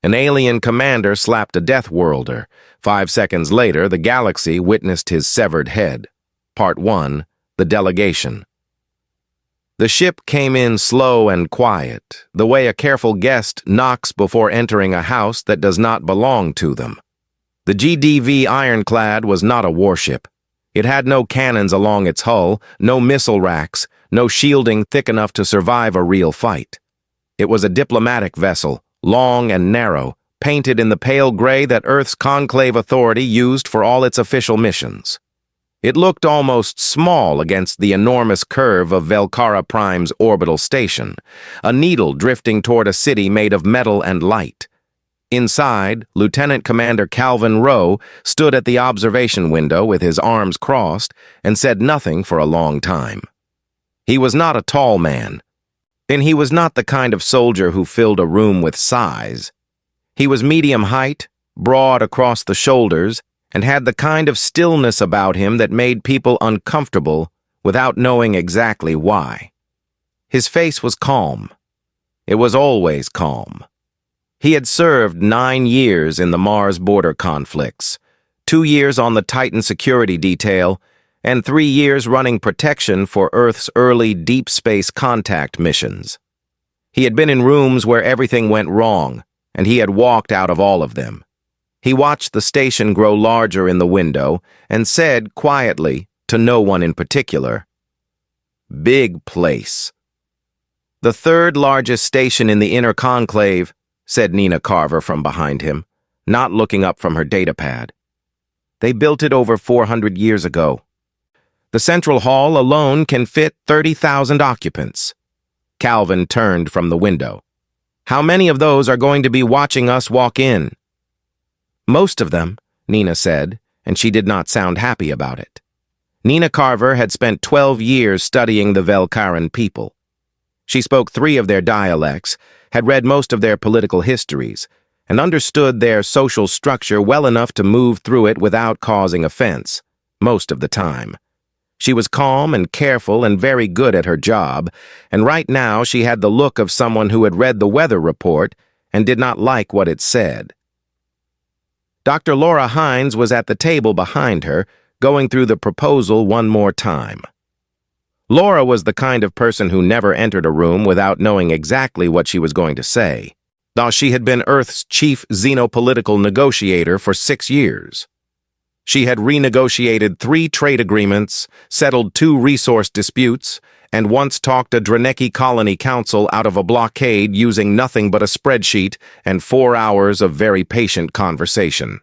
An alien commander slapped a Deathworlder. 5 seconds later, the galaxy witnessed his severed head. Part 1. The Delegation. The ship came in slow and quiet, the way a careful guest knocks before entering a house that does not belong to them. The GDV ironclad was not a warship. It had no cannons along its hull, no missile racks, no shielding thick enough to survive a real fight. It was a diplomatic vessel, long and narrow, painted in the pale gray that Earth's conclave authority used for all its official missions. It looked almost small against the enormous curve of Velcara Prime's orbital station, a needle drifting toward a city made of metal and light. Inside, Lieutenant Commander Calvin Rowe stood at the observation window with his arms crossed and said nothing for a long time. He was not a tall man, and he was not the kind of soldier who filled a room with size. He was medium height, broad across the shoulders, and had the kind of stillness about him that made people uncomfortable without knowing exactly why. His face was calm. It was always calm. He had served 9 years in the Mars border conflicts, 2 years on the Titan security detail, and 3 years running protection for Earth's early deep space contact missions. He had been in rooms where everything went wrong, and he had walked out of all of them. He watched the station grow larger in the window and said quietly, to no one in particular, "Big place." "The third largest station in the inner conclave," said Nina Carver from behind him, not looking up from her datapad. "They built it over 400 years ago. The central hall alone can fit 30,000 occupants." Calvin turned from the window. "How many of those are going to be watching us walk in?" "Most of them," Nina said, and she did not sound happy about it. Nina Carver had spent 12 years studying the Velcaran people. She spoke 3 of their dialects, had read most of their political histories, and understood their social structure well enough to move through it without causing offense, most of the time. She was calm and careful and very good at her job, and right now she had the look of someone who had read the weather report and did not like what it said. Dr. Laura Hines was at the table behind her, going through the proposal one more time. Laura was the kind of person who never entered a room without knowing exactly what she was going to say, though she had been Earth's chief xenopolitical negotiator for 6 years. She had renegotiated 3 trade agreements, settled 2 resource disputes, and once talked a Draneki colony council out of a blockade using nothing but a spreadsheet and 4 hours of very patient conversation.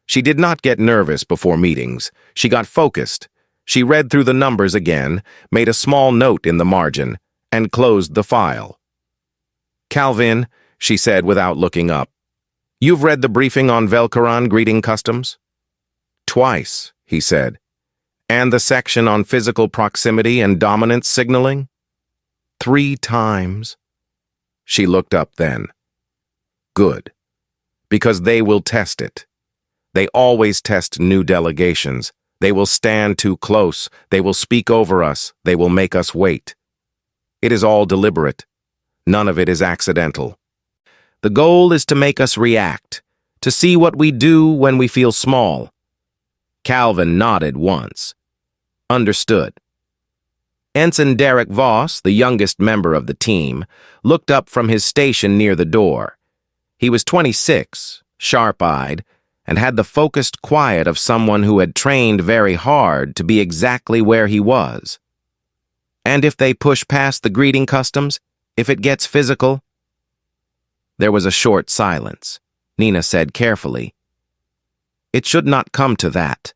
She did not get nervous before meetings. She got focused. She read through the numbers again, made a small note in the margin, and closed the file. "Calvin," she said without looking up, "you've read the briefing on Velcaran greeting customs?" "Twice," he said. "And the section on physical proximity and dominance signaling?" "3 times." She looked up then. "Good. Because they will test it. They always test new delegations. They will stand too close. They will speak over us. They will make us wait. It is all deliberate. None of it is accidental. The goal is to make us react, to see what we do when we feel small." Calvin nodded once. "Understood." Ensign Derek Voss, the youngest member of the team, looked up from his station near the door. He was 26, sharp-eyed, and had the focused quiet of someone who had trained very hard to be exactly where he was. "And if they push past the greeting customs, if it gets physical?" There was a short silence. Nina said carefully, "It should not come to that.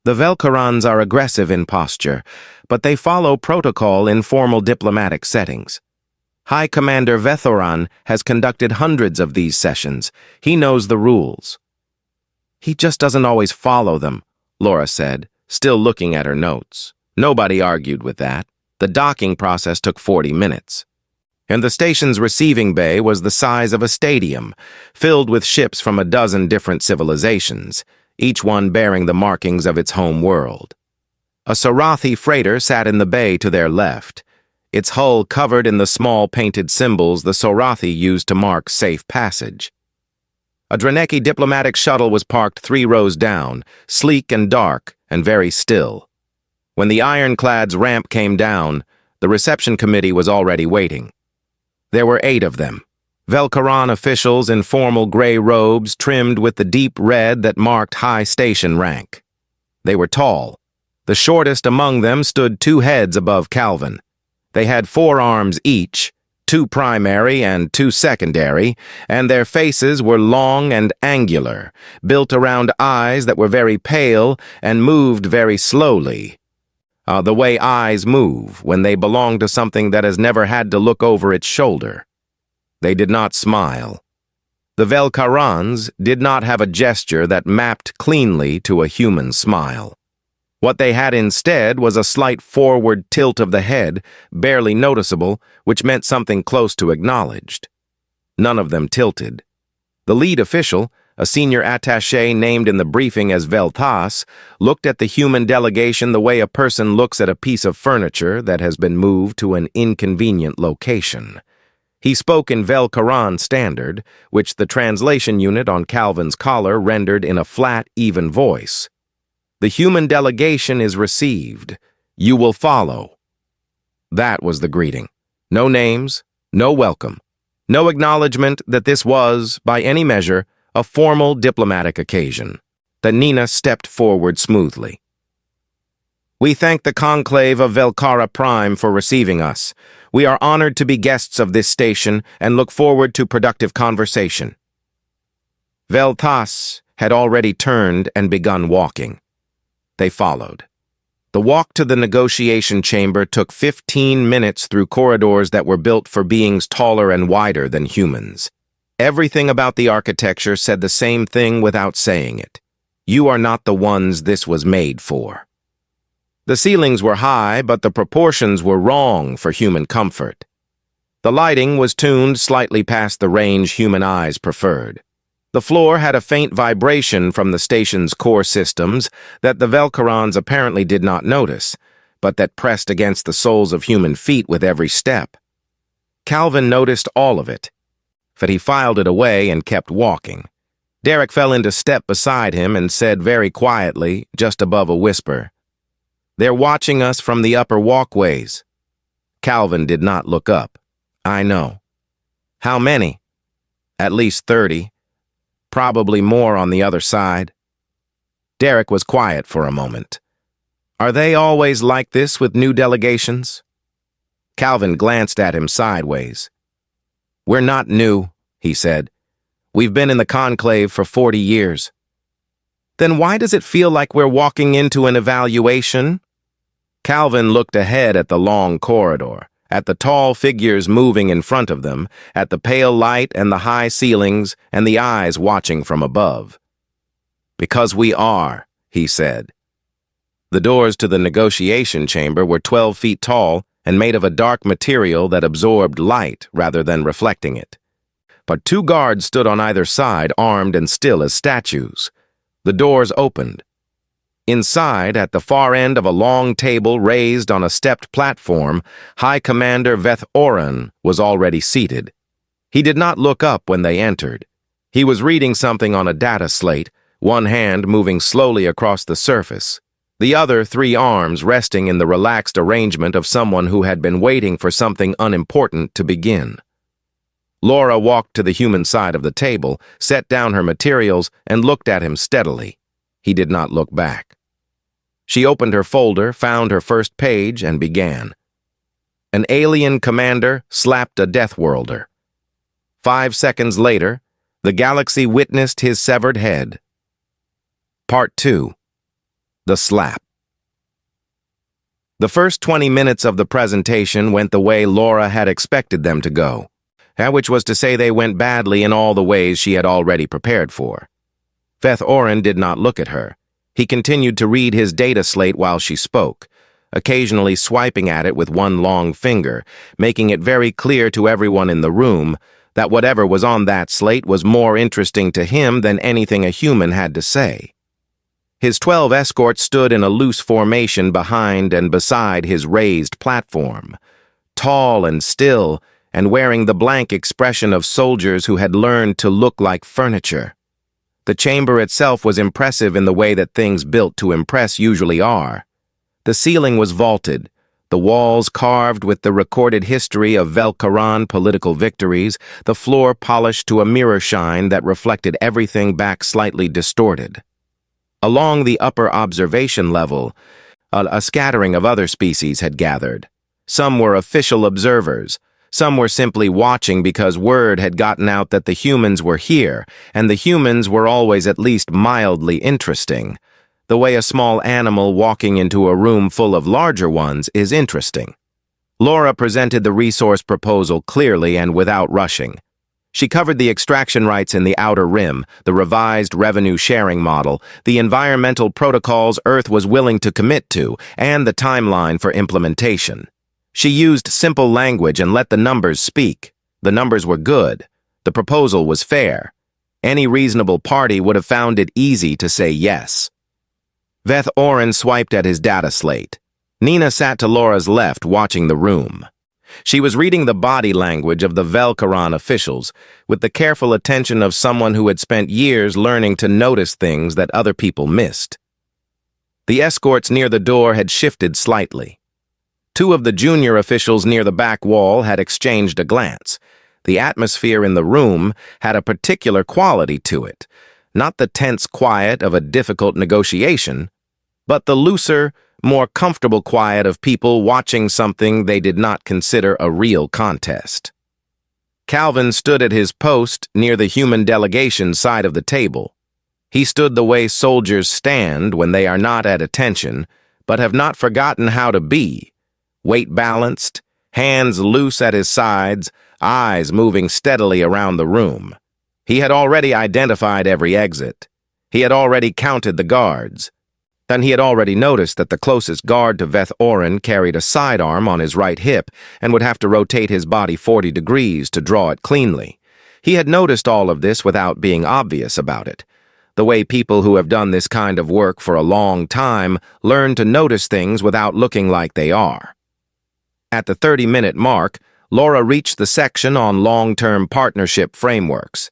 The Velcarans are aggressive in posture, but they follow protocol in formal diplomatic settings. High Commander Vethoran has conducted hundreds of these sessions. He knows the rules." "He just doesn't always follow them," Laura said, still looking at her notes. Nobody argued with that. The docking process took 40 minutes. And the station's receiving bay was the size of a stadium, filled with ships from a dozen different civilizations, each one bearing the markings of its home world. A Sarathi freighter sat in the bay to their left, its hull covered in the small painted symbols the Sarathi used to mark safe passage. A Draneki diplomatic shuttle was parked 3 rows down, sleek and dark and very still. When the ironclad's ramp came down, the reception committee was already waiting. There were 8 of them. Velkaran officials in formal gray robes trimmed with the deep red that marked high station rank. They were tall. The shortest among them stood 2 heads above Calvin. They had 4 arms each, 2 primary and 2 secondary, and their faces were long and angular, built around eyes that were very pale and moved very slowly. The way eyes move when they belong to something that has never had to look over its shoulder. They did not smile. The Velkarans did not have a gesture that mapped cleanly to a human smile. What they had instead was a slight forward tilt of the head, barely noticeable, which meant something close to acknowledged. None of them tilted. The lead official, a senior attaché named in the briefing as Veltas, looked at the human delegation the way a person looks at a piece of furniture that has been moved to an inconvenient location. He spoke in Velkaran standard, which the translation unit on Calvin's collar rendered in a flat, even voice. The human delegation is received. You will follow. That was the greeting. No names, no welcome, no acknowledgement that this was, by any measure, a formal diplomatic occasion. The Nina stepped forward smoothly. We thank the conclave of Velkara Prime for receiving us. We are honored to be guests of this station and look forward to productive conversation. Veltas had already turned and begun walking. They followed. The walk to the negotiation chamber took 15 minutes through corridors that were built for beings taller and wider than humans. Everything about the architecture said the same thing without saying it. You are not the ones this was made for. The ceilings were high, but the proportions were wrong for human comfort. The lighting was tuned slightly past the range human eyes preferred. The floor had a faint vibration from the station's core systems that the Velkarans apparently did not notice, but that pressed against the soles of human feet with every step. Calvin noticed all of it, but he filed it away and kept walking. Derek fell into step beside him and said very quietly, just above a whisper, "They're watching us from the upper walkways." Calvin did not look up. "I know." "How many?" "At least 30. Probably more on the other side." Derek was quiet for a moment. "Are they always like this with new delegations?" Calvin glanced at him sideways. "We're not new," he said. "We've been in the conclave for 40 years. "Then why does it feel like we're walking into an evaluation?" Calvin looked ahead at the long corridor, at the tall figures moving in front of them, at the pale light and the high ceilings and the eyes watching from above. "Because we are," he said. The doors to the negotiation chamber were 12 feet tall and made of a dark material that absorbed light rather than reflecting it. But 2 guards stood on either side, armed and still as statues. The doors opened. Inside, at the far end of a long table raised on a stepped platform, High Commander Veth Oren was already seated. He did not look up when they entered. He was reading something on a data slate, one hand moving slowly across the surface, the other 3 arms resting in the relaxed arrangement of someone who had been waiting for something unimportant to begin. Laura walked to the human side of the table, set down her materials, and looked at him steadily. He did not look back. She opened her folder, found her first page, and began. An alien commander slapped a Deathworlder. 5 seconds later, the galaxy witnessed his severed head. Part 2. The Slap. The first 20 minutes of the presentation went the way Laura had expected them to go, which was to say they went badly in all the ways she had already prepared for. Veth Oren did not look at her. He continued to read his data slate while she spoke, occasionally swiping at it with one long finger, making it very clear to everyone in the room that whatever was on that slate was more interesting to him than anything a human had to say. His 12 escorts stood in a loose formation behind and beside his raised platform, tall and still, and wearing the blank expression of soldiers who had learned to look like furniture. The chamber itself was impressive in the way that things built to impress usually are. The ceiling was vaulted, the walls carved with the recorded history of Velkaran political victories, the floor polished to a mirror shine that reflected everything back slightly distorted. Along the upper observation level, a scattering of other species had gathered. Some were official observers. Some were simply watching because word had gotten out that the humans were here, and the humans were always at least mildly interesting. The way a small animal walking into a room full of larger ones is interesting. Laura presented the resource proposal clearly and without rushing. She covered the extraction rights in the outer rim, the revised revenue-sharing model, the environmental protocols Earth was willing to commit to, and the timeline for implementation. She used simple language and let the numbers speak. The numbers were good. The proposal was fair. Any reasonable party would have found it easy to say yes. Veth Oren swiped at his data slate. Nina sat to Laura's left, watching the room. She was reading the body language of the Velkaran officials, with the careful attention of someone who had spent years learning to notice things that other people missed. The escorts near the door had shifted slightly. Two of the junior officials near the back wall had exchanged a glance. The atmosphere in the room had a particular quality to it, not the tense quiet of a difficult negotiation, but the looser, more comfortable quiet of people watching something they did not consider a real contest. Calvin stood at his post near the human delegation side of the table. He stood the way soldiers stand when they are not at attention, but have not forgotten how to be. Weight balanced, hands loose at his sides, eyes moving steadily around the room. He had already identified every exit. He had already counted the guards. Then he had already noticed that the closest guard to Veth Oren carried a sidearm on his right hip and would have to rotate his body 40 degrees to draw it cleanly. He had noticed all of this without being obvious about it. The way people who have done this kind of work for a long time learn to notice things without looking like they are. At the 30-minute mark, Laura reached the section on long-term partnership frameworks.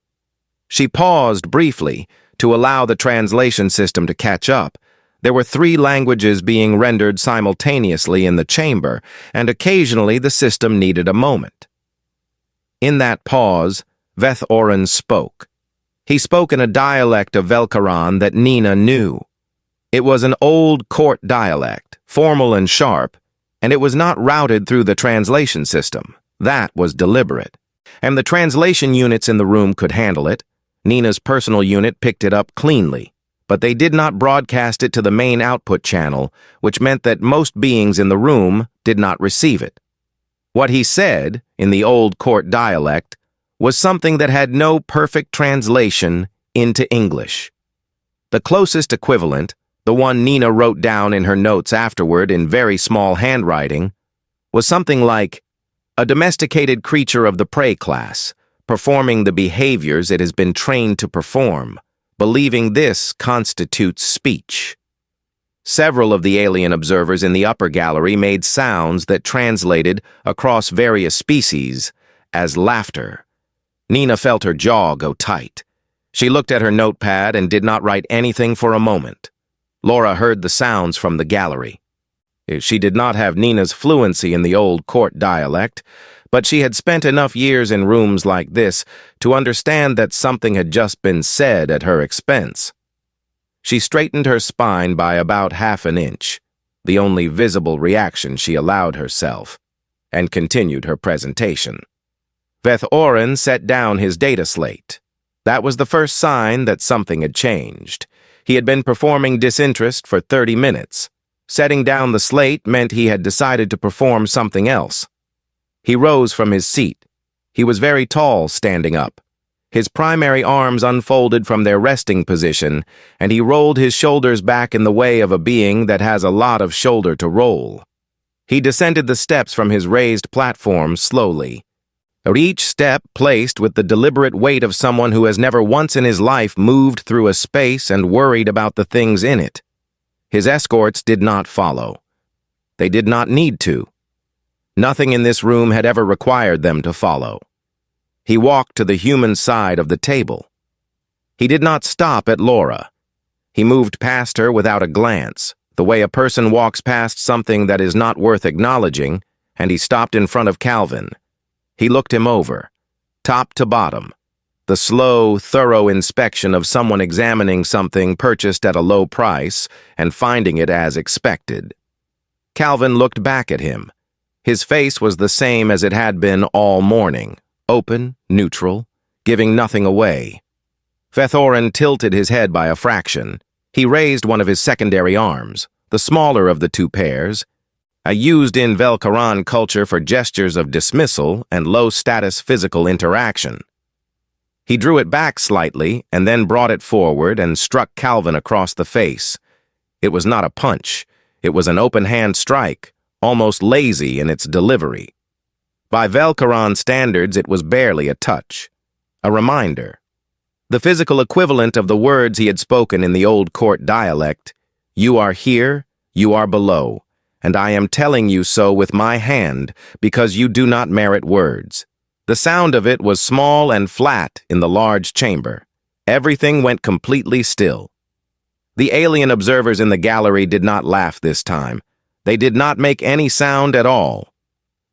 She paused briefly to allow the translation system to catch up. There were 3 languages being rendered simultaneously in the chamber, and occasionally the system needed a moment. In that pause, Veth Oren spoke. He spoke in a dialect of Velkaran that Nina knew. It was an old court dialect, formal and sharp, and it was not routed through the translation system. That was deliberate. And the translation units in the room could handle it. Nina's personal unit picked it up cleanly, but they did not broadcast it to the main output channel, which meant that most beings in the room did not receive it. What he said, in the old court dialect, was something that had no perfect translation into English. The closest equivalent, the one Nina wrote down in her notes afterward in very small handwriting, was something like, "A domesticated creature of the prey class, performing the behaviors it has been trained to perform, believing this constitutes speech." Several of the alien observers in the upper gallery made sounds that translated across various species as laughter. Nina felt her jaw go tight. She looked at her notepad and did not write anything for a moment. Laura heard the sounds from the gallery. She did not have Nina's fluency in the old court dialect, but she had spent enough years in rooms like this to understand that something had just been said at her expense. She straightened her spine by about half an inch, the only visible reaction she allowed herself, and continued her presentation. Veth Oren set down his data slate. That was the first sign that something had changed. He had been performing disinterest for 30 minutes. Setting down the slate meant he had decided to perform something else. He rose from his seat. He was very tall standing up. His primary arms unfolded from their resting position, and he rolled his shoulders back in the way of a being that has a lot of shoulder to roll. He descended the steps from his raised platform slowly. Each step placed with the deliberate weight of someone who has never once in his life moved through a space and worried about the things in it. His escorts did not follow. They did not need to. Nothing in this room had ever required them to follow. He walked to the human side of the table. He did not stop at Laura. He moved past her without a glance, the way a person walks past something that is not worth acknowledging, and he stopped in front of Calvin. He looked him over, top to bottom, the slow, thorough inspection of someone examining something purchased at a low price and finding it as expected. Calvin looked back at him. His face was the same as it had been all morning, open, neutral, giving nothing away. Vethoran tilted his head by a fraction. He raised one of his secondary arms, the smaller of the two pairs, used in Velkaran culture for gestures of dismissal and low-status physical interaction. He drew it back slightly and then brought it forward and struck Calvin across the face. It was not a punch. It was an open-hand strike, almost lazy in its delivery. By Velkaran standards, it was barely a touch. A reminder. The physical equivalent of the words he had spoken in the old court dialect, "You are here, you are below, and I am telling you so with my hand because you do not merit words." The sound of it was small and flat in the large chamber. Everything went completely still. The alien observers in the gallery did not laugh this time. They did not make any sound at all.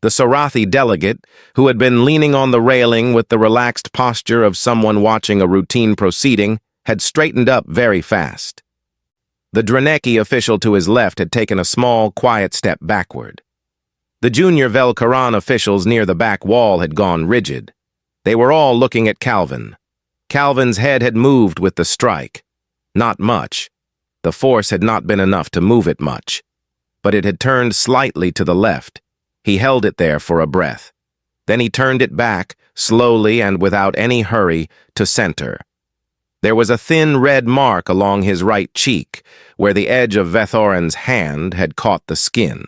The Sorathi delegate, who had been leaning on the railing with the relaxed posture of someone watching a routine proceeding, had straightened up very fast. The Draneki official to his left had taken a small, quiet step backward. The junior Velkaran officials near the back wall had gone rigid. They were all looking at Calvin. Calvin's head had moved with the strike. Not much. The force had not been enough to move it much. But it had turned slightly to the left. He held it there for a breath. Then he turned it back, slowly and without any hurry, to center. There was a thin red mark along his right cheek, where the edge of Vethoran's hand had caught the skin.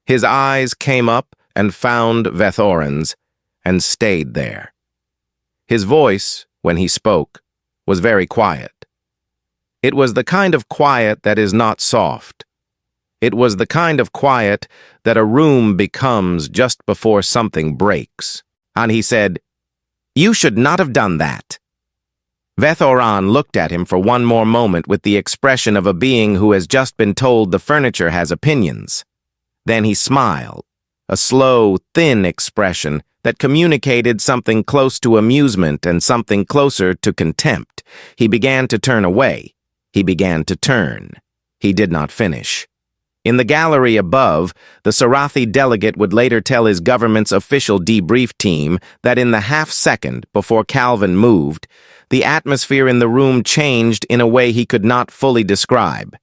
His eyes came up and found Vethoran's, and stayed there. His voice, when he spoke, was very quiet. It was the kind of quiet that is not soft. It was the kind of quiet that a room becomes just before something breaks. And he said, "You should not have done that." Vethoran looked at him for one more moment with the expression of a being who has just been told the furniture has opinions. Then he smiled, a slow, thin expression that communicated something close to amusement and something closer to contempt. He began to turn away. He began to turn. He did not finish. In the gallery above, the Sorathi delegate would later tell his government's official debrief team that in the half-second before Calvin moved, the atmosphere in the room changed in a way he could not fully describe.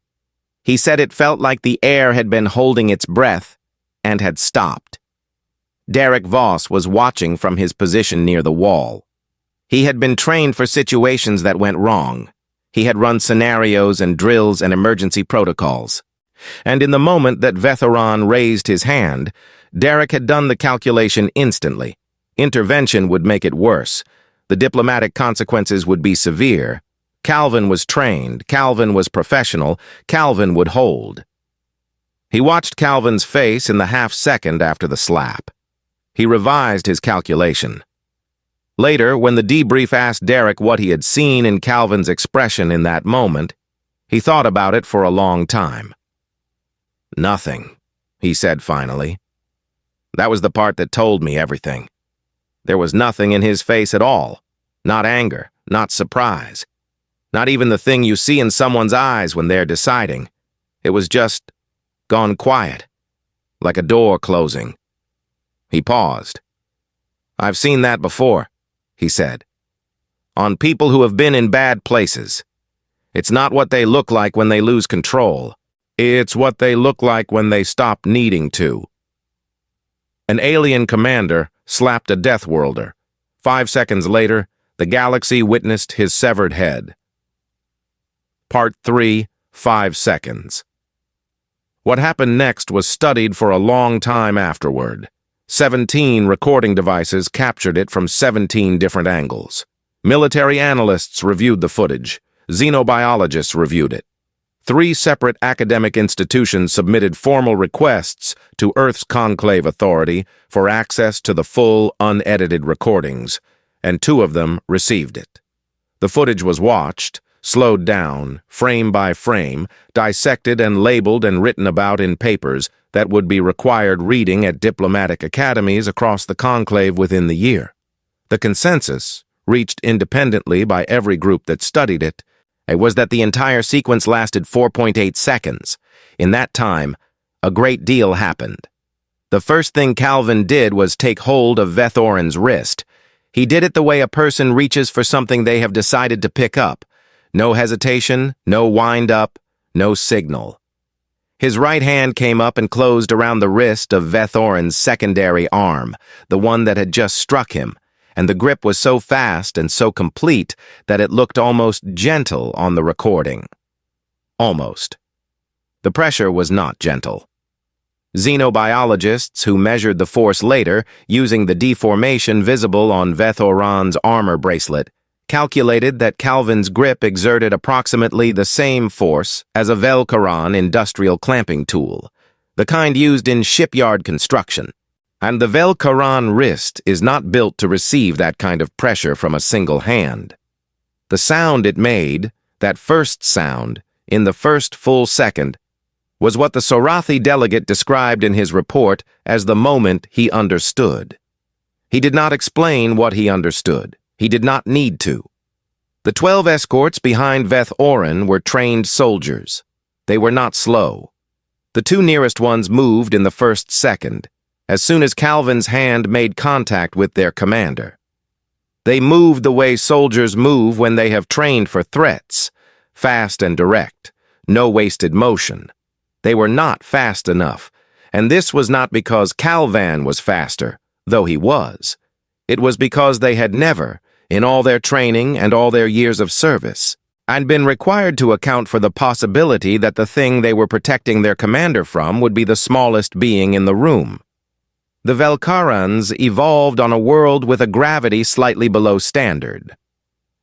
He said it felt like the air had been holding its breath and had stopped. Derek Voss was watching from his position near the wall. He had been trained for situations that went wrong. He had run scenarios and drills and emergency protocols. And in the moment that Vethoran raised his hand, Derek had done the calculation instantly. Intervention would make it worse. The diplomatic consequences would be severe. Calvin was trained. Calvin was professional. Calvin would hold. He watched Calvin's face in the half-second after the slap. He revised his calculation. Later, when the debrief asked Derek what he had seen in Calvin's expression in that moment, he thought about it for a long time. "Nothing," he said finally. That was the part that told me everything. There was nothing in his face at all. Not anger, not surprise. Not even the thing you see in someone's eyes when they're deciding. It was just gone quiet, like a door closing. He paused. "I've seen that before," he said. "On people who have been in bad places. It's not what they look like when they lose control. It's what they look like when they stop needing to." An alien commander slapped a Deathworlder. 5 seconds later, the galaxy witnessed his severed head. Part 3, 5 seconds. What happened next was studied for a long time afterward. 17 recording devices captured it from 17 different angles. Military analysts reviewed the footage. Xenobiologists reviewed it. 3 separate academic institutions submitted formal requests to Earth's Conclave Authority for access to the full, unedited recordings, and 2 of them received it. The footage was watched, slowed down, frame by frame, dissected and labeled and written about in papers that would be required reading at diplomatic academies across the conclave within the year. The consensus, reached independently by every group that studied it, was that the entire sequence lasted 4.8 seconds. In that time, a great deal happened. The first thing Calvin did was take hold of Vethorin's wrist. He did it the way a person reaches for something they have decided to pick up. No hesitation, no wind-up, no signal. His right hand came up and closed around the wrist of Vethorin's secondary arm, the one that had just struck him, and the grip was so fast and so complete that it looked almost gentle on the recording. Almost. The pressure was not gentle. Xenobiologists who measured the force later, using the deformation visible on Vethorin's armor bracelet, calculated that Calvin's grip exerted approximately the same force as a Velcaron industrial clamping tool, the kind used in shipyard construction. And the Velcaron wrist is not built to receive that kind of pressure from a single hand. The sound it made, that first sound, in the first full second, was what the Sorathi delegate described in his report as the moment he understood. He did not explain what he understood. He did not need to. The 12 escorts behind Vethorin were trained soldiers. They were not slow. The 2 nearest ones moved in the first second, as soon as Calvin's hand made contact with their commander. They moved the way soldiers move when they have trained for threats, fast and direct, no wasted motion. They were not fast enough, and this was not because Calvan was faster, though he was. It was because they had never, in all their training and all their years of service, and been required to account for the possibility that the thing they were protecting their commander from would be the smallest being in the room. The Velcarans evolved on a world with a gravity slightly below standard.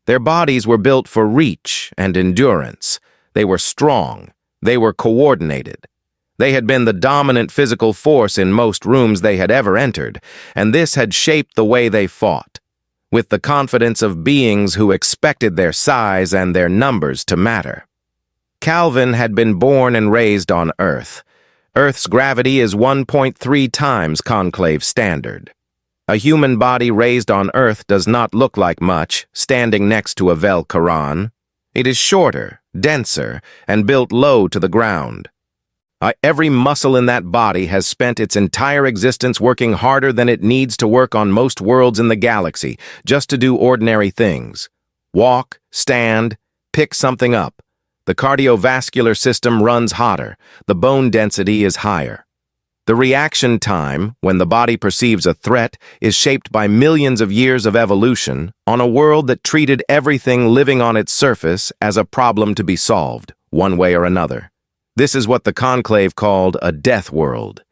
Their bodies were built for reach and endurance. They were strong. They were coordinated. They had been the dominant physical force in most rooms they had ever entered, and this had shaped the way they fought, with the confidence of beings who expected their size and their numbers to matter. Calvin had been born and raised on Earth. Earth's gravity is 1.3 times conclave standard. A human body raised on Earth does not look like much, standing next to a Velcaron. It is shorter, denser, and built low to the ground. Every muscle in that body has spent its entire existence working harder than it needs to work on most worlds in the galaxy, just to do ordinary things. Walk, stand, pick something up. The cardiovascular system runs hotter. The bone density is higher. The reaction time, when the body perceives a threat, is shaped by millions of years of evolution on a world that treated everything living on its surface as a problem to be solved, one way or another. This is what the Conclave called a death world.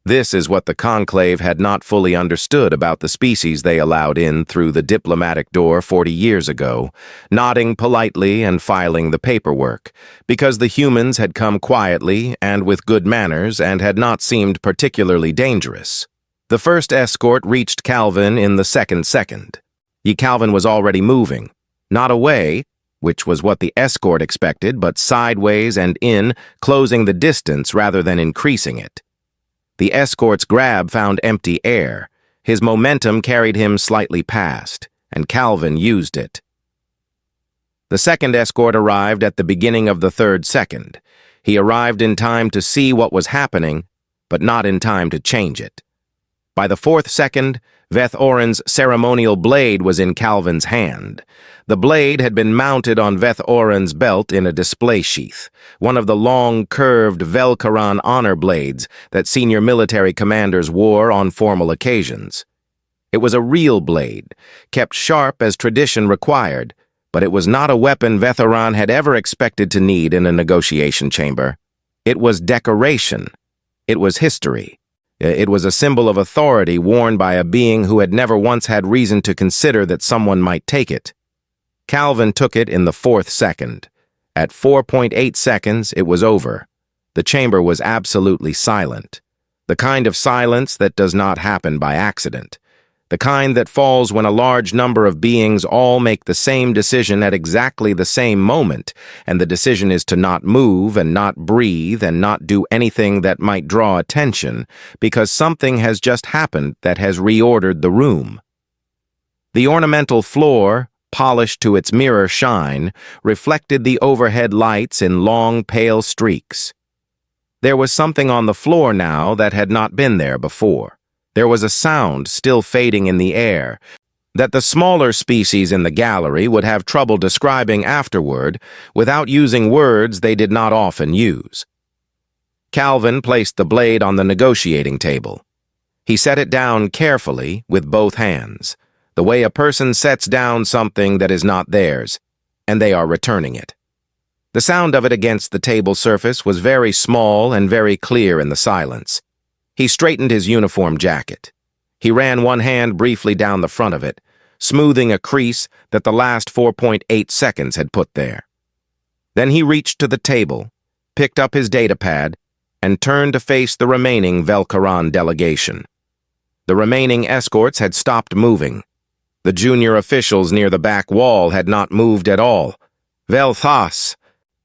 This is what the Conclave had not fully understood about the species they allowed in through the diplomatic door 40 years ago, nodding politely and filing the paperwork, because the humans had come quietly and with good manners and had not seemed particularly dangerous. The first escort reached Calvin in the second. Calvin was already moving, not away, which was what the escort expected, but sideways and in, closing the distance rather than increasing it. The escort's grab found empty air. His momentum carried him slightly past, and Calvin used it. The second escort arrived at the beginning of the 3rd second. He arrived in time to see what was happening, but not in time to change it. By the 4th second, Vethorin's ceremonial blade was in Calvin's hand. The blade had been mounted on Vethorin's belt in a display sheath, one of the long, curved Velcaron honor blades that senior military commanders wore on formal occasions. It was a real blade, kept sharp as tradition required, but it was not a weapon Vethorin had ever expected to need in a negotiation chamber. It was decoration. It was history. It was a symbol of authority worn by a being who had never once had reason to consider that someone might take it. Calvin took it in the 4th second, At 4.8 seconds, it was over. The chamber was absolutely silent. The kind of silence that does not happen by accident. The kind that falls when a large number of beings all make the same decision at exactly the same moment, and the decision is to not move and not breathe and not do anything that might draw attention, because something has just happened that has reordered the room. The ornamental floor, polished to its mirror shine, reflected the overhead lights in long, pale streaks. There was something on the floor now that had not been there before. There was a sound still fading in the air that the smaller species in the gallery would have trouble describing afterward without using words they did not often use. Calvin placed the blade on the negotiating table. He set it down carefully with both hands, the way a person sets down something that is not theirs, and they are returning it. The sound of it against the table surface was very small and very clear in the silence. He straightened his uniform jacket. He ran one hand briefly down the front of it, smoothing a crease that the last 4.8 seconds had put there. Then he reached to the table, picked up his datapad, and turned to face the remaining Velcaron delegation. The remaining escorts had stopped moving. The junior officials near the back wall had not moved at all. Velthas,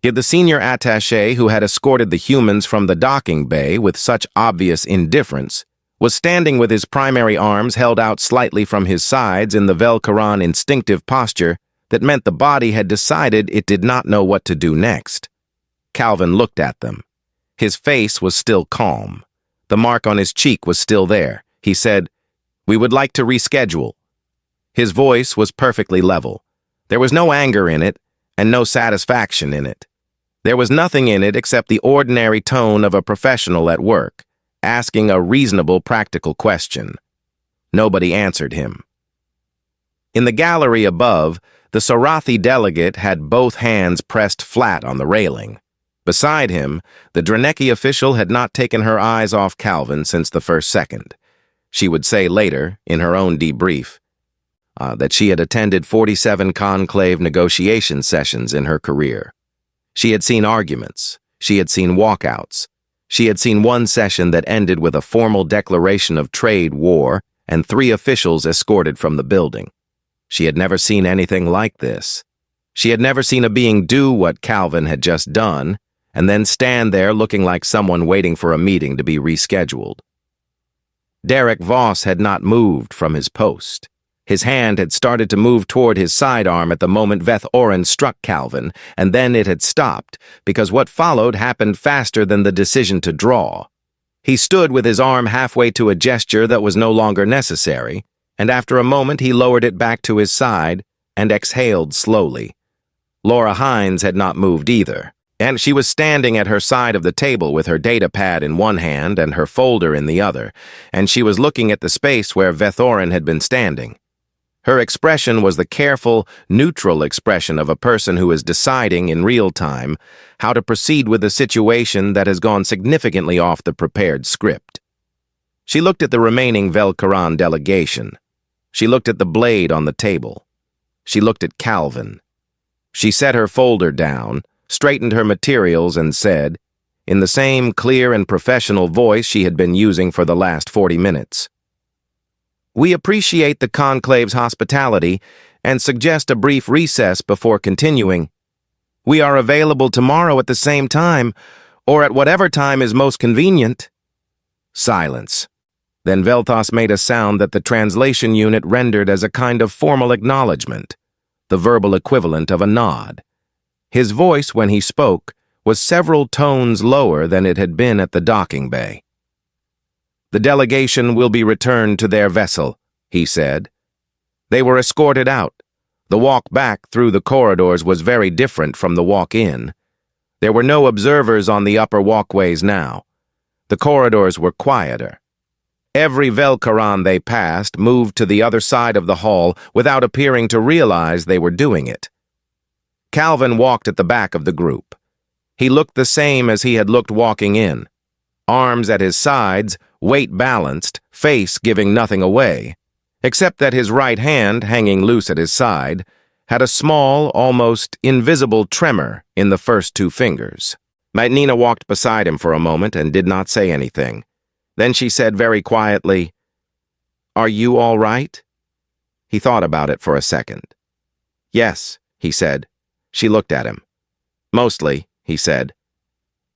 the senior attaché who had escorted the humans from the docking bay with such obvious indifference, was standing with his primary arms held out slightly from his sides in the Velcaron instinctive posture that meant the body had decided it did not know what to do next. Calvin looked at them. His face was still calm. The mark on his cheek was still there. He said, "We would like to reschedule." His voice was perfectly level. There was no anger in it and no satisfaction in it. There was nothing in it except the ordinary tone of a professional at work, asking a reasonable, practical question. Nobody answered him. In the gallery above, the Sorathi delegate had both hands pressed flat on the railing. Beside him, the Draneki official had not taken her eyes off Calvin since the first second. She would say later, in her own debrief, that she had attended 47 conclave negotiation sessions in her career. She had seen arguments. She had seen walkouts. She had seen one session that ended with a formal declaration of trade war and 3 officials escorted from the building. She had never seen anything like this. She had never seen a being do what Calvin had just done and then stand there looking like someone waiting for a meeting to be rescheduled. Derek Voss had not moved from his post. His hand had started to move toward his sidearm at the moment Veth Oren struck Calvin, and then it had stopped, because what followed happened faster than the decision to draw. He stood with his arm halfway to a gesture that was no longer necessary, and after a moment he lowered it back to his side and exhaled slowly. Laura Hines had not moved either, and she was standing at her side of the table with her datapad in one hand and her folder in the other, and she was looking at the space where Veth Oren had been standing. Her expression was the careful, neutral expression of a person who is deciding in real time how to proceed with a situation that has gone significantly off the prepared script. She looked at the remaining Velcaron delegation. She looked at the blade on the table. She looked at Calvin. She set her folder down, straightened her materials, and said, in the same clear and professional voice she had been using for the last 40 minutes, "We appreciate the conclave's hospitality and suggest a brief recess before continuing. We are available tomorrow at the same time, or at whatever time is most convenient." Silence. Then Velthas made a sound that the translation unit rendered as a kind of formal acknowledgement, the verbal equivalent of a nod. His voice, when he spoke, was several tones lower than it had been at the docking bay. "The delegation will be returned to their vessel," he said. They were escorted out. The walk back through the corridors was very different from the walk in. There were no observers on the upper walkways now. The corridors were quieter. Every Velcaron they passed moved to the other side of the hall without appearing to realize they were doing it. Calvin walked at the back of the group. He looked the same as he had looked walking in. Arms at his sides, weight balanced, face giving nothing away, except that his right hand, hanging loose at his side, had a small, almost invisible tremor in the first two fingers. Nina walked beside him for a moment and did not say anything. Then she said very quietly, "Are you all right?" He thought about it for a second. "Yes," he said. She looked at him. "Mostly," he said.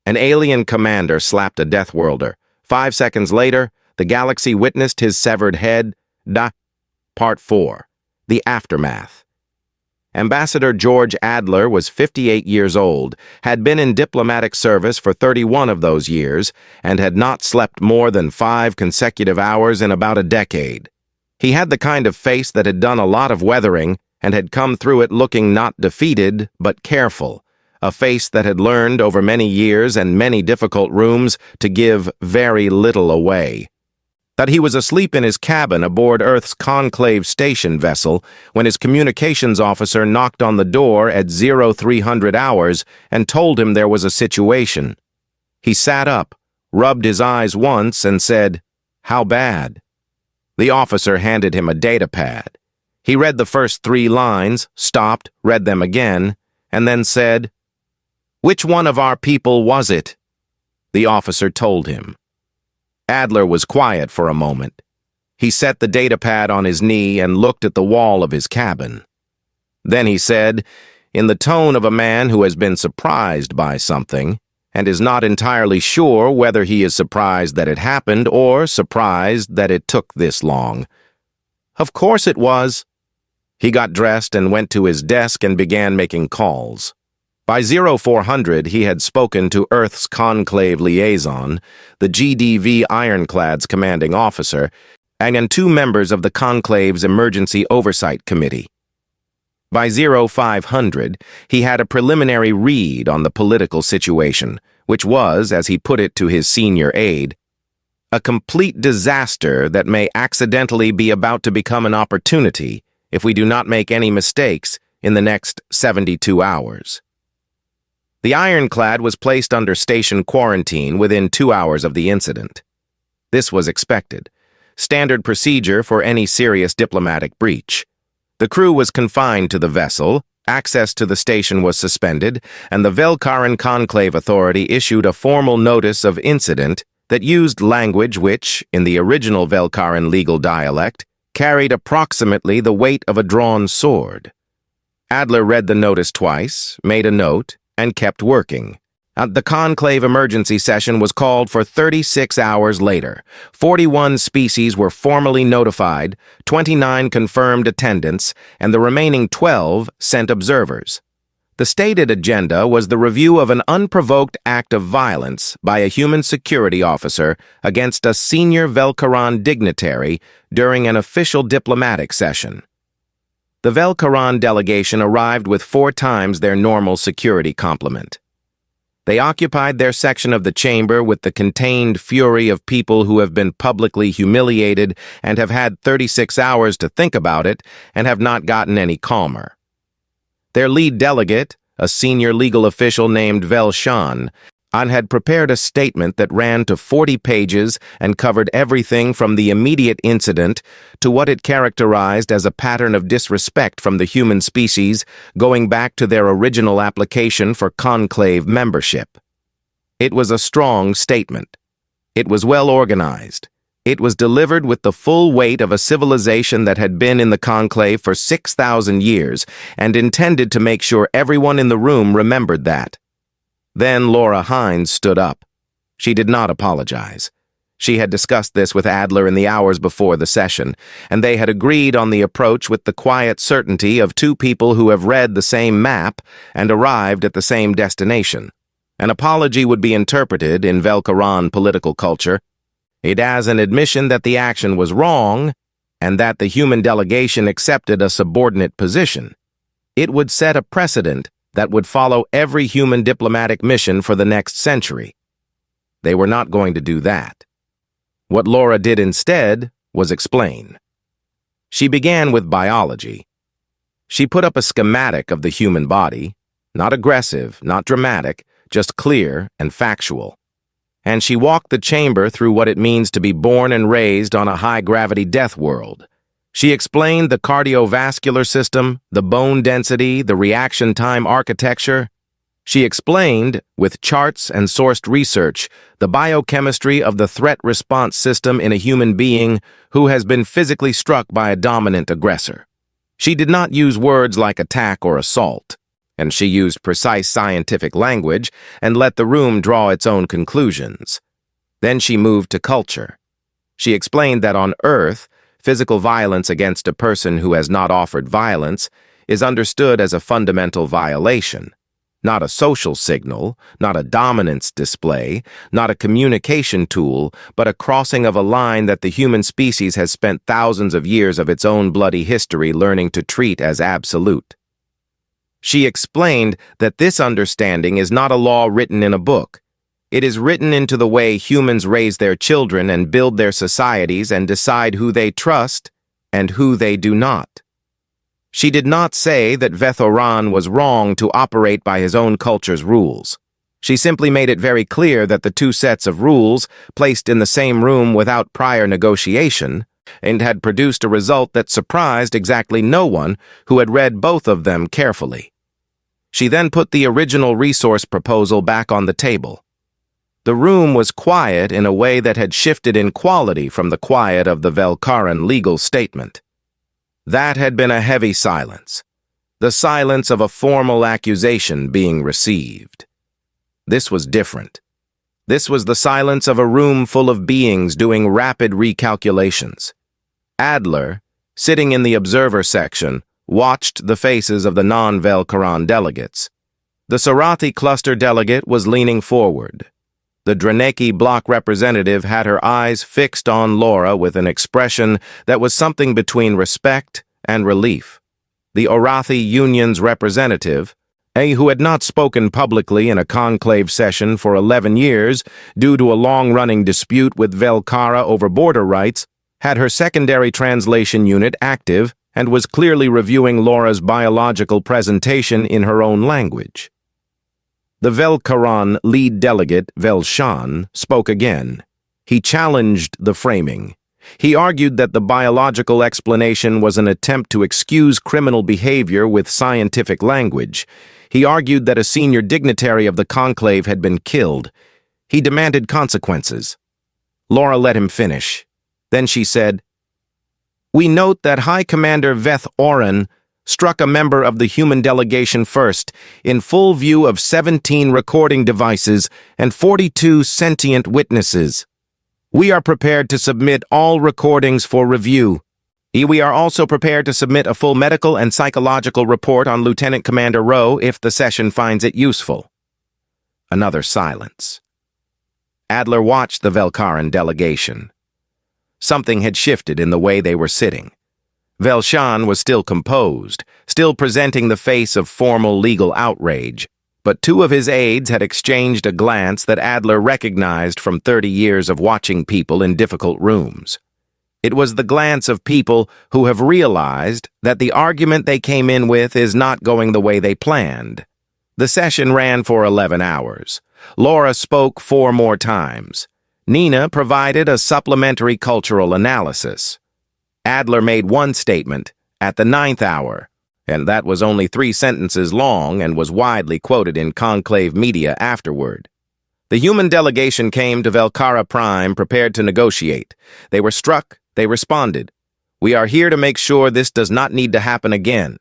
An alien commander slapped a Deathworlder. 5 seconds later, the galaxy witnessed his severed head. Part 4. The Aftermath. Ambassador George Adler was 58 years old, had been in diplomatic service for 31 of those years, and had not slept more than 5 consecutive hours in about a decade. He had the kind of face that had done a lot of weathering and had come through it looking not defeated, but careful, a face that had learned over many years and many difficult rooms to give very little away. That he was asleep in his cabin aboard Earth's conclave station vessel when his communications officer knocked on the door at 0300 hours and told him there was a situation. He sat up, rubbed his eyes once, and said, "How bad?" The officer handed him a datapad. He read the first 3 lines, stopped, read them again, and then said, "Which one of our people was it?" The officer told him. Adler was quiet for a moment. He set the datapad on his knee and looked at the wall of his cabin. Then he said, in the tone of a man who has been surprised by something, and is not entirely sure whether he is surprised that it happened or surprised that it took this long, "Of course it was." He got dressed and went to his desk and began making calls. By 0400, he had spoken to Earth's conclave liaison, the GDV Ironclad's commanding officer, and 2 members of the conclave's emergency oversight committee. By 0500, he had a preliminary read on the political situation, which was, as he put it to his senior aide, a complete disaster that may accidentally be about to become an opportunity if we do not make any mistakes in the next 72 hours. The Ironclad was placed under station quarantine within 2 hours of the incident. This was expected, standard procedure for any serious diplomatic breach. The crew was confined to the vessel, access to the station was suspended, and the Velkaran Conclave Authority issued a formal notice of incident that used language which, in the original Velkaran legal dialect, carried approximately the weight of a drawn sword. Adler read the notice twice, made a note, and kept working. The conclave emergency session was called for 36 hours later. 41 species were formally notified, 29 confirmed attendance, and the remaining 12 sent observers. The stated agenda was the review of an unprovoked act of violence by a human security officer against a senior Velkaran dignitary during an official diplomatic session. The Velkaran delegation arrived with 4 times their normal security complement. They occupied their section of the chamber with the contained fury of people who have been publicly humiliated and have had 36 hours to think about it and have not gotten any calmer. Their lead delegate, a senior legal official named Velshan, had prepared a statement that ran to 40 pages and covered everything from the immediate incident to what it characterized as a pattern of disrespect from the human species going back to their original application for conclave membership. It was a strong statement. It was well organized. It was delivered with the full weight of a civilization that had been in the conclave for 6,000 years and intended to make sure everyone in the room remembered that. Then Laura Hines stood up. She did not apologize. She had discussed this with Adler in the hours before the session, and they had agreed on the approach with the quiet certainty of 2 people who have read the same map and arrived at the same destination. An apology would be interpreted, in Velkaran political culture, as an admission that the action was wrong and that the human delegation accepted a subordinate position. It would set a precedent that would follow every human diplomatic mission for the next century. They were not going to do that. What Laura did instead was explain. She began with biology. She put up a schematic of the human body, not aggressive, not dramatic, just clear and factual. And she walked the chamber through what it means to be born and raised on a high-gravity death world. She explained the cardiovascular system, the bone density, the reaction time architecture. She explained, with charts and sourced research, the biochemistry of the threat response system in a human being who has been physically struck by a dominant aggressor. She did not use words like attack or assault, and she used precise scientific language and let the room draw its own conclusions. Then she moved to culture. She explained that on Earth, physical violence against a person who has not offered violence is understood as a fundamental violation. Not a social signal, not a dominance display, not a communication tool, but a crossing of a line that the human species has spent thousands of years of its own bloody history learning to treat as absolute. She explained that this understanding is not a law written in a book. It is written into the way humans raise their children and build their societies and decide who they trust and who they do not. She did not say that Vethoran was wrong to operate by his own culture's rules. She simply made it very clear that the two sets of rules, placed in the same room without prior negotiation, and had produced a result that surprised exactly no one who had read both of them carefully. She then put the original resource proposal back on the table. The room was quiet in a way that had shifted in quality from the quiet of the Velkaran legal statement. That had been a heavy silence, the silence of a formal accusation being received. This was different. This was the silence of a room full of beings doing rapid recalculations. Adler, sitting in the observer section, watched the faces of the non-Velkaran delegates. The Sarathi cluster delegate was leaning forward. The Draneki block representative had her eyes fixed on Laura with an expression that was something between respect and relief. The Orathi Union's representative, who had not spoken publicly in a conclave session for 11 years due to a long-running dispute with Velkara over border rights, had her secondary translation unit active and was clearly reviewing Laura's biological presentation in her own language. The Velkaran lead delegate, Velshan, spoke again. He challenged the framing. He argued that the biological explanation was an attempt to excuse criminal behavior with scientific language. He argued that a senior dignitary of the conclave had been killed. He demanded consequences. Laura let him finish. Then she said, "We note that High Commander Veth Oren struck a member of the human delegation first, in full view of 17 recording devices and 42 sentient witnesses. We are prepared to submit all recordings for review. We are also prepared to submit a full medical and psychological report on Lieutenant Commander Rowe if the session finds it useful." Another silence. Adler watched the Velkaran delegation. Something had shifted in the way they were sitting. Velshan was still composed, still presenting the face of formal legal outrage, but two of his aides had exchanged a glance that Adler recognized from 30 years of watching people in difficult rooms. It was the glance of people who have realized that the argument they came in with is not going the way they planned. The session ran for 11 hours. Laura spoke 4 more times. Nina provided a supplementary cultural analysis. Adler made one statement at the 9th hour, and that was only 3 sentences long and was widely quoted in conclave media afterward. The human delegation came to Velkara Prime prepared to negotiate. They were struck, they responded. We are here to make sure this does not need to happen again.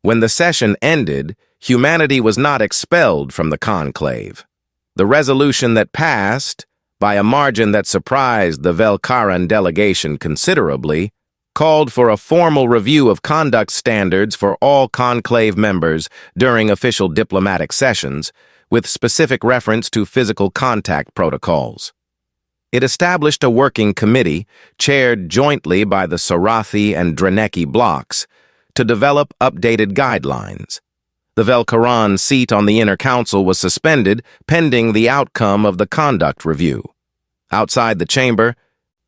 When the session ended, humanity was not expelled from the conclave. The resolution that passed, by a margin that surprised the Velkaran delegation considerably, called for a formal review of conduct standards for all conclave members during official diplomatic sessions, with specific reference to physical contact protocols. It established a working committee, chaired jointly by the Sarathi and Draneki blocks, to develop updated guidelines. The Velkaran seat on the Inner Council was suspended pending the outcome of the conduct review. Outside the chamber,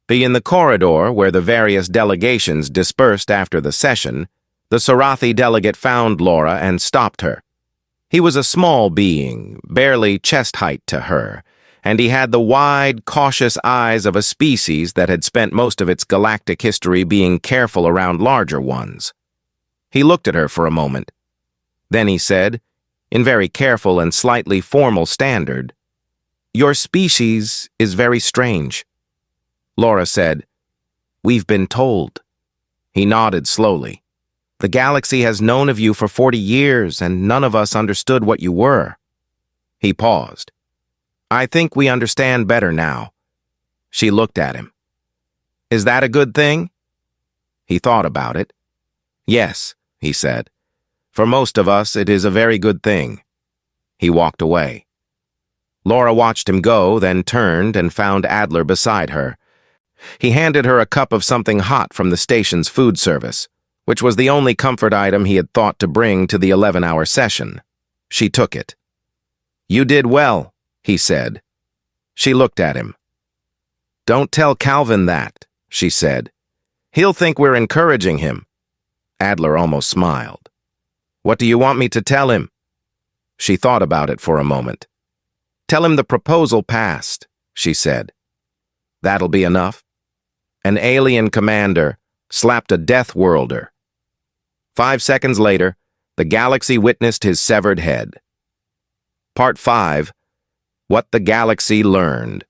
in the corridor where the various delegations dispersed after the session, the Sarathi delegate found Laura and stopped her. He was a small being, barely chest height to her, and he had the wide, cautious eyes of a species that had spent most of its galactic history being careful around larger ones. He looked at her for a moment. Then he said, in very careful and slightly formal standard, "Your species is very strange." Laura said, "We've been told." He nodded slowly. "The galaxy has known of you for 40 years, and none of us understood what you were." He paused. "I think we understand better now." She looked at him. "Is that a good thing?" He thought about it. "Yes," he said. "For most of us, it is a very good thing." He walked away. Laura watched him go, then turned and found Adler beside her. He handed her a cup of something hot from the station's food service, which was the only comfort item he had thought to bring to the 11-hour session. She took it. "You did well," he said. She looked at him. "Don't tell Calvin that," she said. "He'll think we're encouraging him." Adler almost smiled. "What do you want me to tell him?" She thought about it for a moment. "Tell him the proposal passed," she said. "That'll be enough." An alien commander slapped a Deathworlder. 5 seconds later, the galaxy witnessed his severed head. Part 5. What the Galaxy Learned.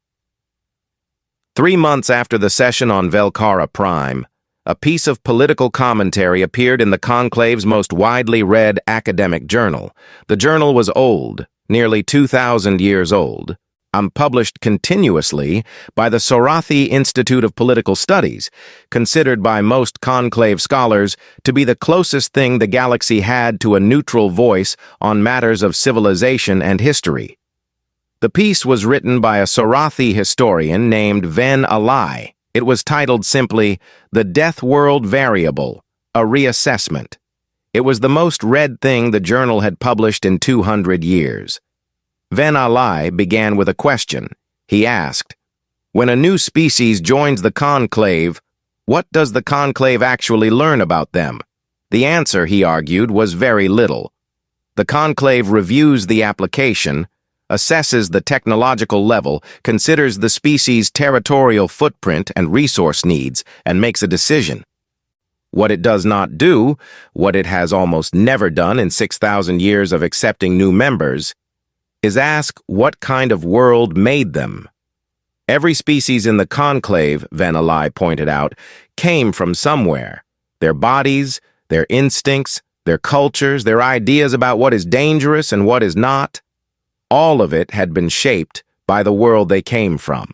3 months after the session on Velcara Prime, a piece of political commentary appeared in the Conclave's most widely read academic journal. The journal was old, nearly 2,000 years old, published continuously by the Sorathi Institute of Political Studies, considered by most Conclave scholars to be the closest thing the galaxy had to a neutral voice on matters of civilization and history. The piece was written by a Sorathi historian named Ven Alai. It was titled simply, "The Death World Variable, a Reassessment." It was the most read thing the journal had published in 200 years. Ven Alai began with a question. He asked, "When a new species joins the Conclave, what does the Conclave actually learn about them?" The answer, he argued, was very little. The Conclave reviews the application, assesses the technological level, considers the species' territorial footprint and resource needs, and makes a decision. What it does not do, what it has almost never done in 6,000 years of accepting new members, is ask what kind of world made them. Every species in the Conclave, Ven Alai pointed out, came from somewhere. Their bodies, their instincts, their cultures, their ideas about what is dangerous and what is not, all of it had been shaped by the world they came from.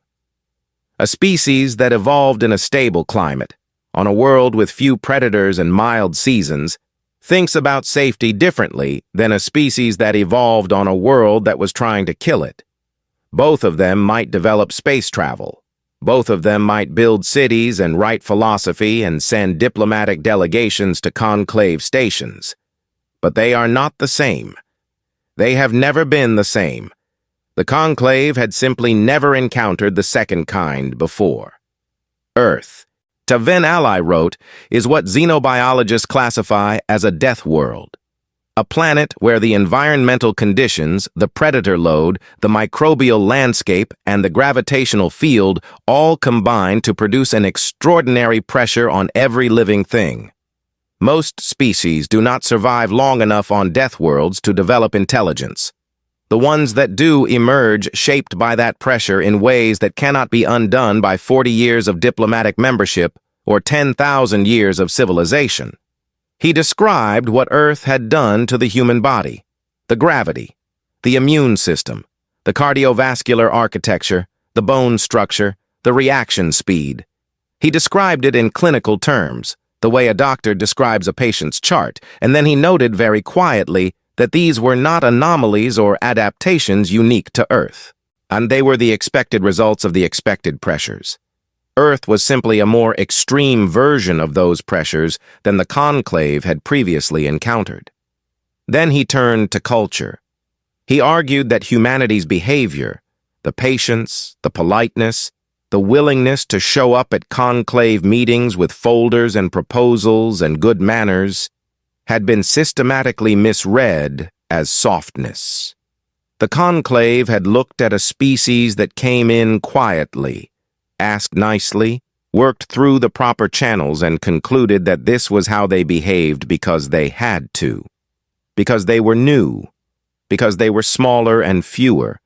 A species that evolved in a stable climate, on a world with few predators and mild seasons, thinks about safety differently than a species that evolved on a world that was trying to kill it. Both of them might develop space travel. Both of them might build cities and write philosophy and send diplomatic delegations to conclave stations. But they are not the same. They have never been the same. The conclave had simply never encountered the second kind before. Earth, to Ven Alai wrote, is what xenobiologists classify as a death world. A planet where the environmental conditions, the predator load, the microbial landscape, and the gravitational field all combine to produce an extraordinary pressure on every living thing. Most species do not survive long enough on death worlds to develop intelligence. The ones that do emerge shaped by that pressure in ways that cannot be undone by 40 years of diplomatic membership or 10,000 years of civilization. He described what Earth had done to the human body, the gravity, the immune system, the cardiovascular architecture, the bone structure, the reaction speed. He described it in clinical terms, the way a doctor describes a patient's chart, and then he noted very quietly that these were not anomalies or adaptations unique to Earth, and they were the expected results of the expected pressures. Earth was simply a more extreme version of those pressures than the conclave had previously encountered. Then he turned to culture. He argued that humanity's behavior, the patience, the politeness, the willingness to show up at conclave meetings with folders and proposals and good manners, had been systematically misread as softness. The conclave had looked at a species that came in quietly, asked nicely, worked through the proper channels, and concluded that this was how they behaved because they had to. Because they were new, because they were smaller and fewer,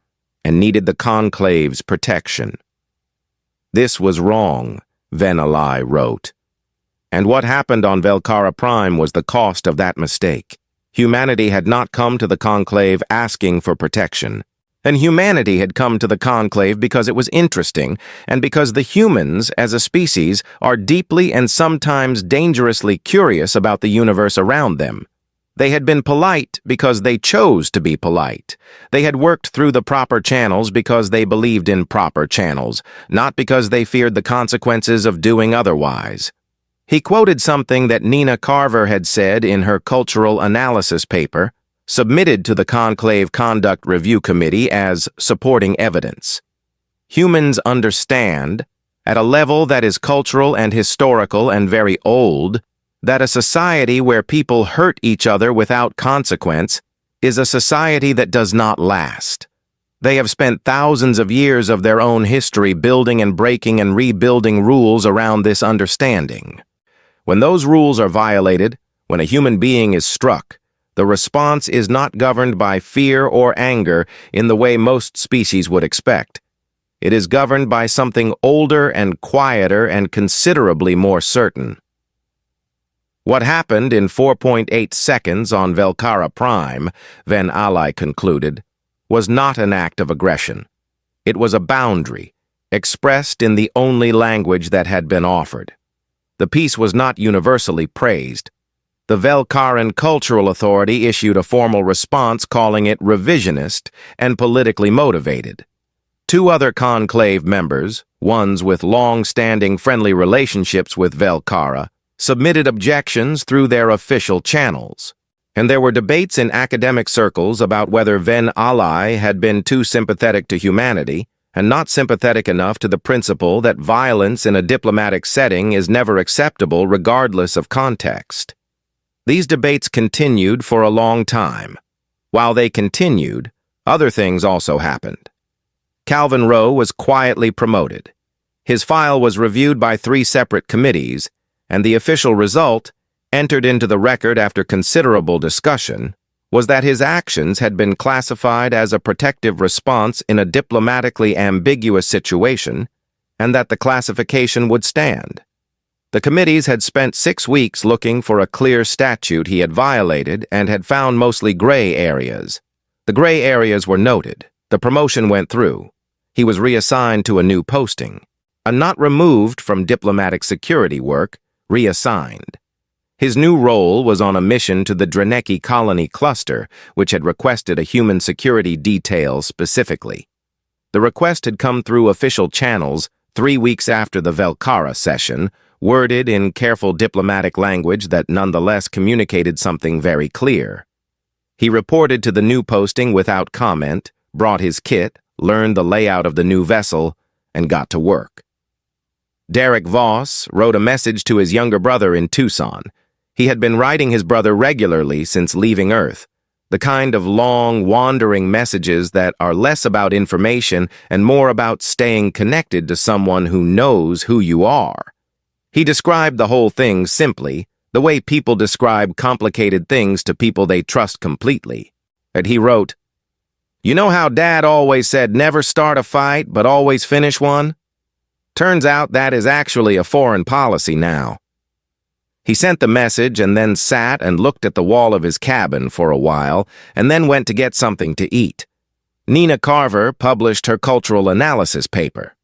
and needed the conclave's protection. This was wrong, Venali wrote. And what happened on Velcara Prime was the cost of that mistake. Humanity had not come to the conclave asking for protection. And humanity had come to the conclave because it was interesting, and because the humans, as a species, are deeply and sometimes dangerously curious about the universe around them. They had been polite because they chose to be polite. They had worked through the proper channels because they believed in proper channels, not because they feared the consequences of doing otherwise. He quoted something that Nina Carver had said in her cultural analysis paper, submitted to the Conclave Conduct Review Committee as supporting evidence. Humans understand, at a level that is cultural and historical and very old, that a society where people hurt each other without consequence is a society that does not last. They have spent thousands of years of their own history building and breaking and rebuilding rules around this understanding. When those rules are violated, when a human being is struck, the response is not governed by fear or anger in the way most species would expect. It is governed by something older and quieter and considerably more certain. What happened in 4.8 seconds on Velcara Prime, Van Ali concluded, was not an act of aggression. It was a boundary, expressed in the only language that had been offered. The piece was not universally praised. The Velcaran Cultural Authority issued a formal response calling it revisionist and politically motivated. Two other conclave members, ones with long-standing friendly relationships with Velcara, submitted objections through their official channels. And there were debates in academic circles about whether Ven Ali had been too sympathetic to humanity and not sympathetic enough to the principle that violence in a diplomatic setting is never acceptable regardless of context. These debates continued for a long time. While they continued, other things also happened. Calvin Rowe was quietly promoted. His file was reviewed by 3 separate committees, and the official result, entered into the record after considerable discussion, was that his actions had been classified as a protective response in a diplomatically ambiguous situation, and that the classification would stand. The committees had spent 6 weeks looking for a clear statute he had violated and had found mostly gray areas. The gray areas were noted. The promotion went through. He was reassigned to a new posting, and not removed from diplomatic security work, reassigned. His new role was on a mission to the Draneki colony cluster, which had requested a human security detail specifically. The request had come through official channels 3 weeks after the Velcara session, worded in careful diplomatic language that nonetheless communicated something very clear. He reported to the new posting without comment, brought his kit, learned the layout of the new vessel, and got to work. Derek Voss wrote a message to his younger brother in Tucson. He had been writing his brother regularly since leaving Earth, the kind of long, wandering messages that are less about information and more about staying connected to someone who knows who you are. He described the whole thing simply, the way people describe complicated things to people they trust completely. And he wrote, "You know how Dad always said never start a fight, but always finish one? Turns out that is actually a foreign policy now." He sent the message and then sat and looked at the wall of his cabin for a while, and then went to get something to eat. Nina Carver published her cultural analysis paper.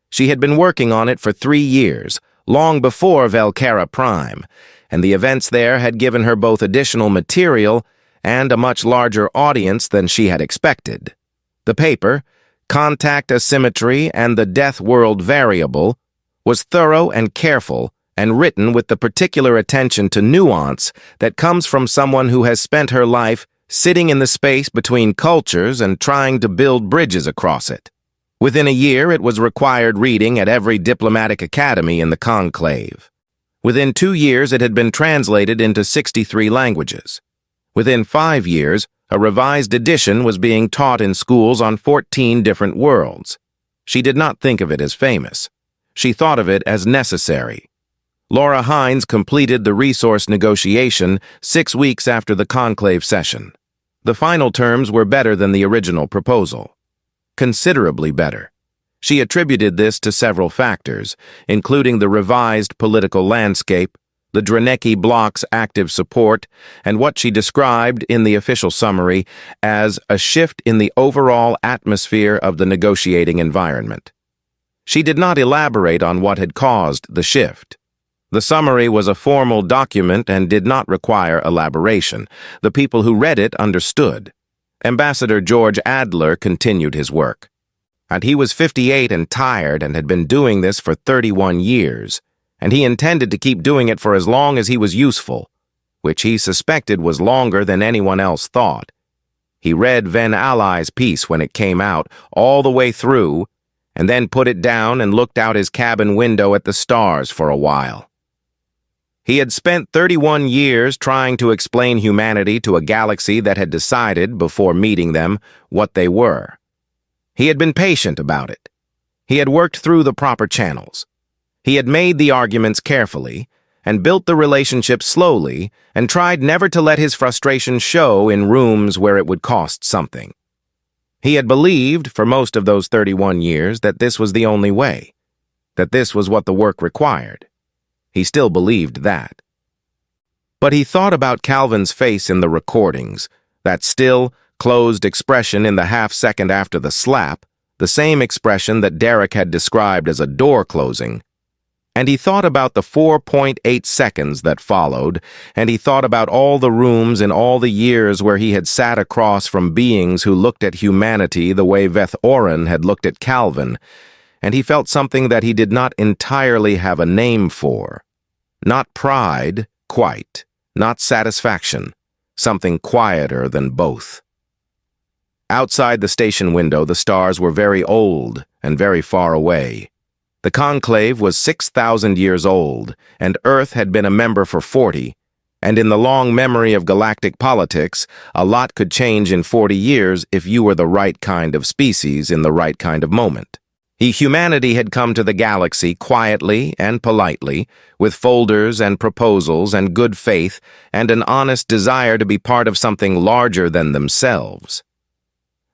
She had been working on it for 3 years, long before Velcara Prime, and the events there had given her both additional material and a much larger audience than she had expected. The paper, Contact Asymmetry and the Death World Variable, was thorough and careful and written with the particular attention to nuance that comes from someone who has spent her life sitting in the space between cultures and trying to build bridges across it. Within a year, it was required reading at every diplomatic academy in the conclave. Within 2 years, it had been translated into 63 languages. Within 5 years, A revised edition was being taught in schools on 14 different worlds. She did not think of it as famous. She thought of it as necessary. Laura Hines completed the resource negotiation 6 weeks after the conclave session. The final terms were better than the original proposal. Considerably better. She attributed this to several factors, including the revised political landscape, the Dranecki Block's active support, and what she described in the official summary as a shift in the overall atmosphere of the negotiating environment. She did not elaborate on what had caused the shift. The summary was a formal document and did not require elaboration. The people who read it understood. Ambassador George Adler continued his work. And he was 58 and tired and had been doing this for 31 years, and he intended to keep doing it for as long as he was useful, which he suspected was longer than anyone else thought. He read Van Ally's piece when it came out, all the way through, and then put it down and looked out his cabin window at the stars for a while. He had spent 31 years trying to explain humanity to a galaxy that had decided, before meeting them, what they were. He had been patient about it. He had worked through the proper channels. He had made the arguments carefully, and built the relationship slowly, and tried never to let his frustration show in rooms where it would cost something. He had believed, for most of those 31 years, that this was the only way, that this was what the work required. He still believed that. But he thought about Calvin's face in the recordings, that still, closed expression in the half-second after the slap, the same expression that Derek had described as a door closing. And he thought about the 4.8 seconds that followed, and he thought about all the rooms in all the years where he had sat across from beings who looked at humanity the way Veth Oren had looked at Calvin, and he felt something that he did not entirely have a name for. Not pride, quite, not satisfaction, something quieter than both. Outside the station window, the stars were very old and very far away. The conclave was 6,000 years old, and Earth had been a member for 40, and in the long memory of galactic politics, a lot could change in 40 years if you were the right kind of species in the right kind of moment. Humanity had come to the galaxy quietly and politely, with folders and proposals and good faith and an honest desire to be part of something larger than themselves.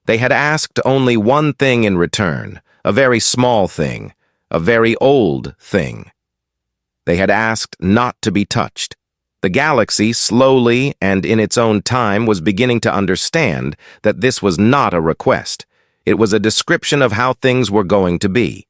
They had asked only one thing in return, a very small thing, a very old thing. They had asked not to be touched. The galaxy, slowly and in its own time, was beginning to understand that this was not a request. It was a description of how things were going to be.